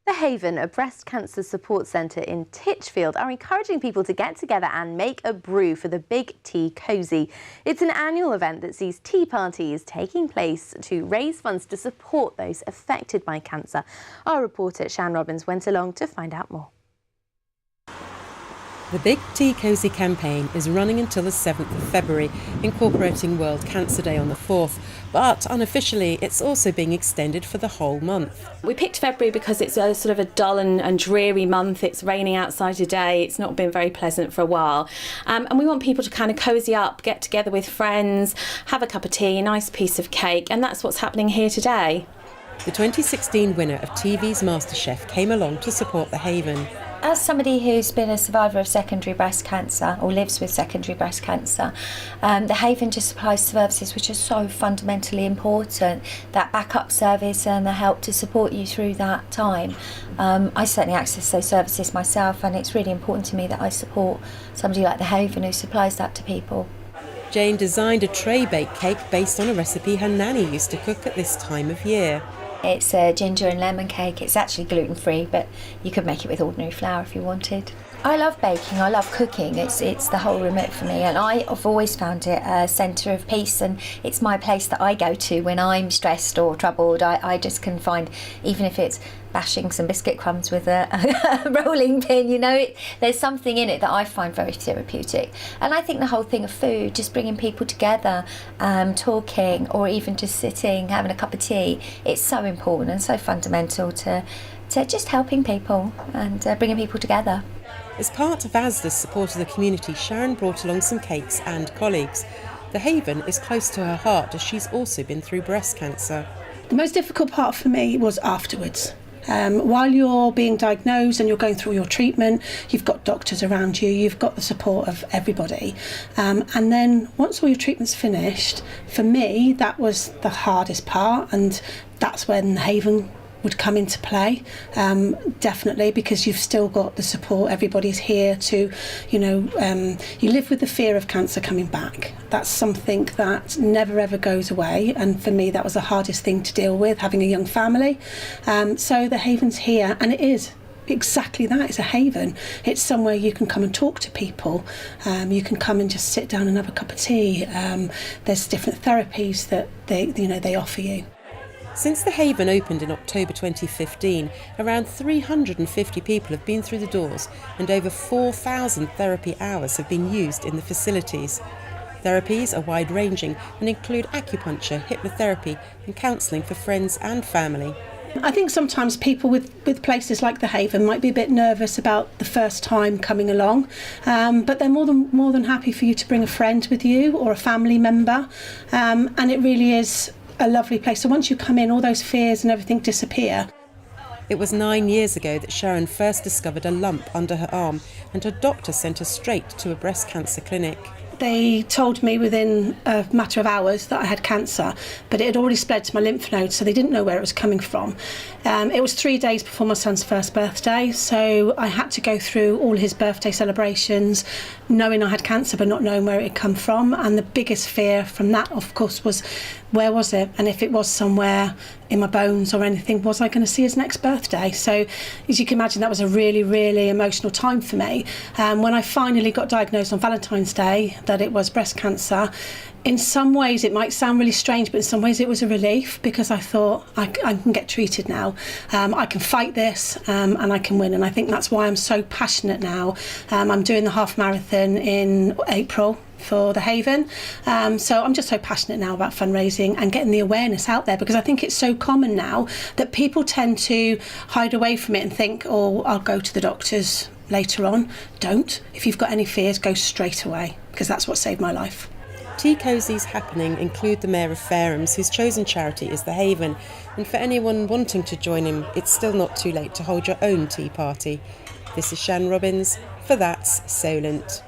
The Haven, a breast cancer support centre in Titchfield, are encouraging people to get together and make a brew for the Big Tea Cosy. It's an annual event that sees tea parties taking place to raise funds to support those affected by cancer. Our reporter Shan Robins went along to find out more. The Big Tea Cosy campaign is running until the 7th of February, incorporating World Cancer Day on the 4th, but unofficially it's also being extended for the whole month. We picked February because it's a sort of a dull and dreary month. It's raining outside today. It's not been very pleasant for a while. And we want people to kind of cosy up, get together with friends, have a cup of tea, a nice piece of cake, and that's what's happening here today. The 2016 winner of TV's MasterChef came along to support the Haven. As somebody who's been a survivor of secondary breast cancer or lives with secondary breast cancer, the Haven just supplies services which are so fundamentally important, that backup service and the help to support you through that time. I certainly access those services myself, and it's really important to me that I support somebody like the Haven who supplies that to people. Jane designed a tray-baked cake based on a recipe her nanny used to cook at this time of year. It's a ginger and lemon cake. It's actually gluten-free, but you could make it with ordinary flour if you wanted. I love baking, I love cooking. It's the whole remit for me, and I've always found it a centre of peace, and it's my place that I go to when I'm stressed or troubled. I just can find, even if it's bashing some biscuit crumbs with a rolling pin, you know, there's something in it that I find very therapeutic. And I think the whole thing of food, just bringing people together, talking, or even just sitting, having a cup of tea, it's so important and so fundamental to just helping people and bringing people together. As part of ASDA's support of the community, Sharon brought along some cakes and colleagues. The Haven is close to her heart as she's also been through breast cancer. The most difficult part for me was afterwards. While you're being diagnosed and you're going through your treatment, you've got doctors around you, you've got the support of everybody. And then once all your treatment's finished, for me, that was the hardest part, and that's when the Haven would come into play, definitely, because you've still got the support. Everybody's here to, you live with the fear of cancer coming back. That's something that never ever goes away, and for me that was the hardest thing to deal with, having a young family. So the Haven's here, and it is exactly that. It's a haven. It's somewhere you can come and talk to people. You can come and just sit down and have a cup of tea. There's different therapies that they offer you. Since the Haven opened in October 2015, around 350 people have been through the doors, and over 4,000 therapy hours have been used in the facilities. Therapies are wide-ranging and include acupuncture, hypnotherapy and counselling for friends and family. I think sometimes people with places like the Haven might be a bit nervous about the first time coming along, but they're more than happy for you to bring a friend with you or a family member, and it really is a lovely place. So once you come in, all those fears and everything disappear. It was 9 years ago that Sharon first discovered a lump under her arm, and her doctor sent her straight to a breast cancer clinic. They told me within a matter of hours that I had cancer, but it had already spread to my lymph nodes, so they didn't know where it was coming from. It was 3 days before my son's first birthday, so I had to go through all his birthday celebrations, knowing I had cancer but not knowing where it had come from. And the biggest fear from that, of course, was where was it? And if it was somewhere in my bones or anything, was I going to see his next birthday? So as you can imagine, that was a really, really emotional time for me. When I finally got diagnosed on Valentine's Day that it was breast cancer, in some ways it might sound really strange, but in some ways it was a relief, because I thought I can get treated now. I can fight this, and I can win. And I think that's why I'm so passionate now. I'm doing the half marathon in April for the Haven, so I'm just so passionate now about fundraising and getting the awareness out there, because I think it's so common now that people tend to hide away from it and think, oh, I'll go to the doctors later on. Don't. If you've got any fears, go straight away, because that's what saved my life. Tea Cosys happening include the Mayor of Farehams, whose chosen charity is the Haven, and for anyone wanting to join him, it's still not too late to hold your own tea party. This is Shan Robins for That's Solent.